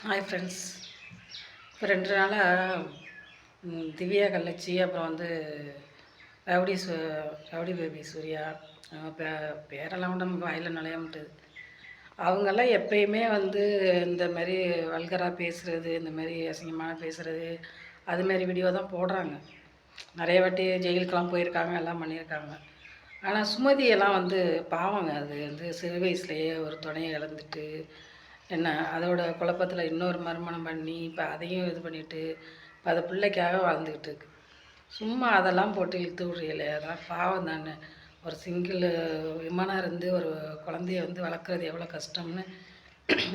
Hi friends. இப்போ 2 நாளாக திவ்யா கள்ளச்சி, அப்புறம் ரவுடி சு ரவுடி பேபி சூர்யா, பேரெல்லாம் கூட நமக்கு வாயில் நுழைய மாட்டுது. அவங்கெல்லாம் எப்பயுமே இந்த மாதிரி வல்கராக பேசுகிறது, இந்த மாதிரி அசிங்கமான பேசுகிறது, அதுமாரி வீடியோ தான் போடுறாங்க. நிறைய வாட்டி ஜெயிலுக்கெல்லாம் போயிருக்காங்க, எல்லாம் பண்ணியிருக்காங்க. ஆனால் சுமதியெல்லாம் பாவங்க. அது சிறு வயசுலேயே ஒரு துணையை இழந்துட்டு அதோட குழப்பத்தில் இன்னொரு மறுமணம் பண்ணி இப்போ அதையும் இது பண்ணிவிட்டு இப்போ அதை பிள்ளைக்காக வாழ்ந்துக்கிட்டு இருக்கு. சும்மா அதெல்லாம் போட்டு இழுத்து விட்றீங்களே, அதெல்லாம் பாவம் தானே. ஒரு சிங்கிள் விமனாக இருந்து ஒரு குழந்தைய வளர்க்குறது எவ்வளோ கஷ்டம்னு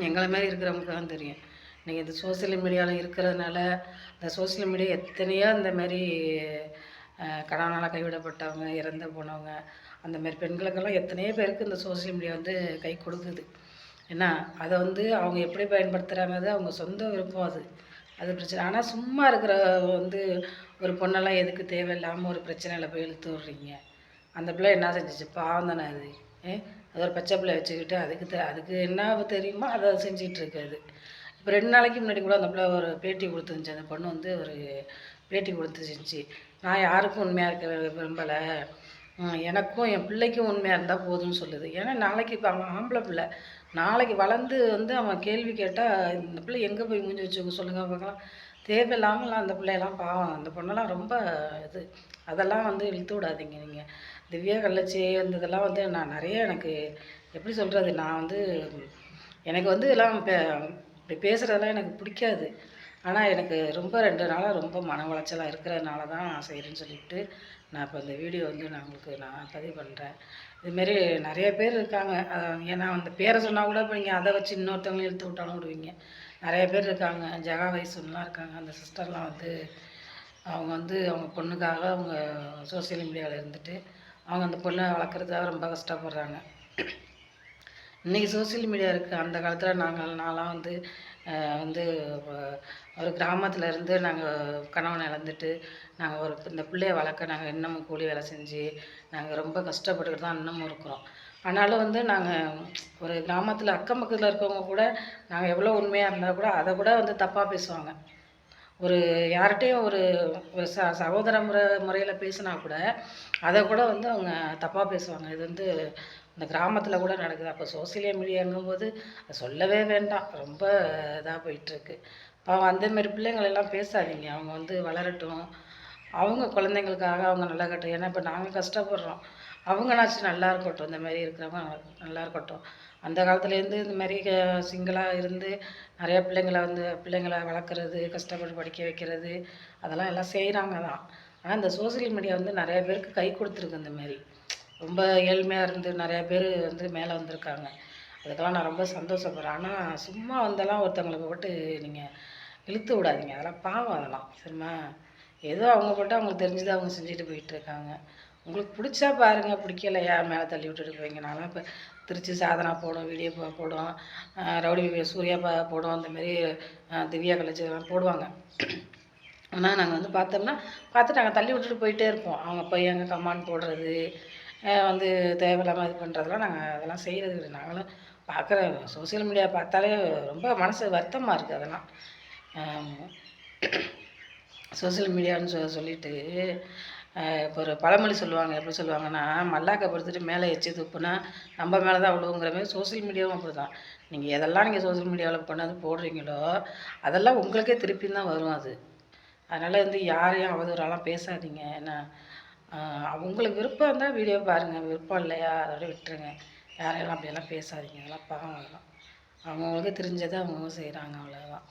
எங்களை மாதிரி இருக்கிறவங்களுக்கு தான் தெரியும். நீங்கள் இந்த சோசியல் மீடியாவில் இருக்கிறதுனால இந்த சோசியல் மீடியா எத்தனையோ இந்த மாதிரி கணவனால் கைவிடப்பட்டவங்க, இறந்து போனவங்க, அந்த மாதிரி பெண்களுக்கெல்லாம் எத்தனையோ பேருக்கு இந்த சோசியல் மீடியா கை கொடுக்குது. ஏன்னா அதை அவங்க எப்படி பயன்படுத்துகிறாங்க, அவங்க சொந்த விருப்பம். அது பிரச்சனை. ஆனால் சும்மா இருக்கிற ஒரு பொண்ணெல்லாம் எதுக்கு தேவையில்லாமல் ஒரு பிரச்சனையில் போய் இழுத்து விட்றீங்க? அந்த பிள்ளை என்ன செஞ்சிச்சு? பாவம் தானே அது. அது ஒரு பச்சை பிள்ளை வச்சுக்கிட்டு அதுக்கு என்ன தெரியுமோ அதை செஞ்சிகிட்டு இருக்காது. இப்போ 2 நாளைக்கு முன்னாடி கூட அந்த பிள்ளை ஒரு பேட்டி கொடுத்துருந்துச்சு. அந்த பொண்ணு ஒரு பேட்டி கொடுத்துருந்துச்சு. நான் யாருக்கும் உண்மையாக இருக்க விரும்பலை, எனக்கும் என் பிள்ளைக்கும் உண்மையாக இருந்தால் போதும்னு சொல்லுது. ஏன்னா நாளைக்கு இப்போ அவன் ஆம்பளை பிள்ளை, நாளைக்கு வளர்ந்து அவன் கேள்வி கேட்டால் இந்த பிள்ளை எங்கே போய் மூஞ்சி வச்சுக்க சொல்லுங்கள் பார்க்கலாம். தேவையில்லாமலாம் அந்த பிள்ளையெல்லாம் பாவம். அந்த பொண்ணெல்லாம் ரொம்ப இது. அதெல்லாம் இழுத்து விடாதீங்க நீங்கள். திவ்யா கள்ளச்சி இதெல்லாம் நான் நிறைய எனக்கு எப்படி சொல்கிறது, நான் எனக்கு இதெல்லாம் இப்படி பேசுகிறதெல்லாம் எனக்கு பிடிக்காது. ஆனால் எனக்கு ரொம்ப 2 நாளாக ரொம்ப மன உளைச்சலாக இருக்கிறதுனால தான் நான் செய்கிறேன்னு சொல்லிவிட்டு நான் இப்போ இந்த வீடியோ நான் உங்களுக்கு பதிவு பண்ணுறேன். இதுமாரி நிறைய பேர் இருக்காங்க. ஏன்னா அந்த பேரை சொன்னால் கூட இப்போ நீங்கள் அதை வச்சு இன்னொருத்தவங்களையும் இழுத்து விட்டாலும் விடுவீங்க. நிறைய பேர் இருக்காங்க. ஜெகா வயசுலாம் இருக்காங்க. அந்த சிஸ்டர்லாம் அவங்க அவங்க பொண்ணுக்காக அவங்க சோசியல் மீடியாவில் இருந்துட்டு அவங்க அந்த பொண்ணை வளர்க்குறதுக்காக ரொம்ப கஷ்டப்படுறாங்க. இன்றைக்கி சோசியல் மீடியா இருக்குது. அந்த காலத்தில் நான்லாம் ஒரு கிராமத்தில் இருந்து நாங்கள் கணவனை இழந்துட்டு நாங்கள் இந்த பிள்ளைய வளர்க்க நாங்கள் இன்னமும் கூலி வேலை செஞ்சு நாங்கள் ரொம்ப கஷ்டப்பட்டுக்கிட்டு தான் இன்னமும் இருக்கிறோம். ஆனாலும் நாங்கள் ஒரு கிராமத்தில் அக்கம் பக்கத்தில் இருக்கவங்க கூட நாங்கள் எவ்வளோ உண்மையாக இருந்தால் கூட அதை கூட தப்பாக பேசுவாங்க. ஒரு யார்கிட்டையும் ஒரு ஒரு சகோதர முறையில் பேசினா கூட அதை கூட அவங்க தப்பாக பேசுவாங்க. இது இந்த கிராமத்தில் கூட நடக்குது. அப்போ சோசியல் மீடியாங்கும்போது அதை சொல்லவே வேண்டாம். ரொம்ப இதாக போயிட்டுருக்கு. பாவம் அந்தமாரி பிள்ளைங்களெல்லாம் பேசாதீங்க. அவங்க வளரட்டும், அவங்க குழந்தைங்களுக்காக அவங்க நல்லா இருக்கட்டும். ஏன்னா இப்போ நாங்கள் கஷ்டப்படுறோம், அவங்களாச்சும் நல்லா இருக்கட்டும். இந்த மாதிரி இருக்கிறவங்க நல்லா இருக்கட்டும். அந்த காலத்துலேருந்து இந்த மாதிரி சிங்கிளாக இருந்து நிறையா பிள்ளைங்களை வளர்க்குறது, கஷ்டப்பட்டு படிக்க வைக்கிறது, அதெல்லாம் எல்லாம் செய்கிறாங்க தான். ஆனால் இந்த சோசியல் மீடியா நிறைய பேருக்கு கை கொடுத்துருக்கு. இந்த மாதிரி ரொம்ப ஏழ்மையாக இருந்து நிறையா பேர் மேலே வந்திருக்காங்க. அதுக்கெல்லாம் நான் ரொம்ப சந்தோஷப்படுறேன். ஆனால் சும்மா ஒருத்தவங்களை போட்டு நீங்கள் இழுத்து விடாதீங்க. அதெல்லாம் பாவம். அதெல்லாம் சரிம்மா, ஏதோ அவங்க போட்டு அவங்களுக்கு தெரிஞ்சதை அவங்க செஞ்சுட்டு போயிட்டுருக்காங்க. உங்களுக்கு பிடிச்சா பாருங்கள், பிடிக்கலையா மேலே தள்ளி விட்டுட்டு போவீங்க. நான்லாம் இப்போ திருச்சி சாதனா போடும், வீடியோ போடும், ரவுடி சூர்யா போடும், அந்தமாரி திவ்யா கள்ளச்சி இதெல்லாம் போடுவாங்க. ஆனால் நாங்கள் பார்த்தோம்னா பார்த்து நாங்கள் தள்ளி விட்டுட்டு போயிட்டே இருப்போம். அவங்க போய் அங்கே கமெண்ட் போடுறது, தேவையில்லாமல் இது பண்ணுறதெல்லாம் நாங்கள் அதெல்லாம் செய்கிறது இல்லை. நாங்களும் பார்க்குற சோசியல் மீடியா பார்த்தாலே ரொம்ப மனசு வருத்தமாக இருக்குது. அதெல்லாம் சோசியல் மீடியான்னு சொல்லிட்டு இப்போ ஒரு பழமொழி சொல்லுவாங்க. எப்படி சொல்லுவாங்கன்னா, மல்லாக்க படுத்துட்டு மேலே எச்சி துப்புனா நம்ம மேலே தான் விழுவுங்கிற மாதிரி சோசியல் மீடியாவும் அப்படி தான். நீங்கள் எதெல்லாம் நீங்கள் சோசியல் மீடியாவில் கொண்டாந்து போடுறீங்களோ அதெல்லாம் உங்களுக்கே திருப்பி தான் வரும். அதனால் யாரையும் அவதூறாலாம் பேசாதீங்க. ஏன்னா உங்களுக்கு விருப்பம் இருந்தால் வீடியோ பாருங்கள், விருப்பம் இல்லையா அதோட விட்டுருங்க. யாரையெல்லாம் அப்படியெல்லாம் பேசாதீங்க. அதெல்லாம் பாவம். அதெல்லாம் அவங்கவுங்களுக்கு தெரிஞ்சதை அவங்கவுங்க செய்கிறாங்க, அவ்வளோதான்.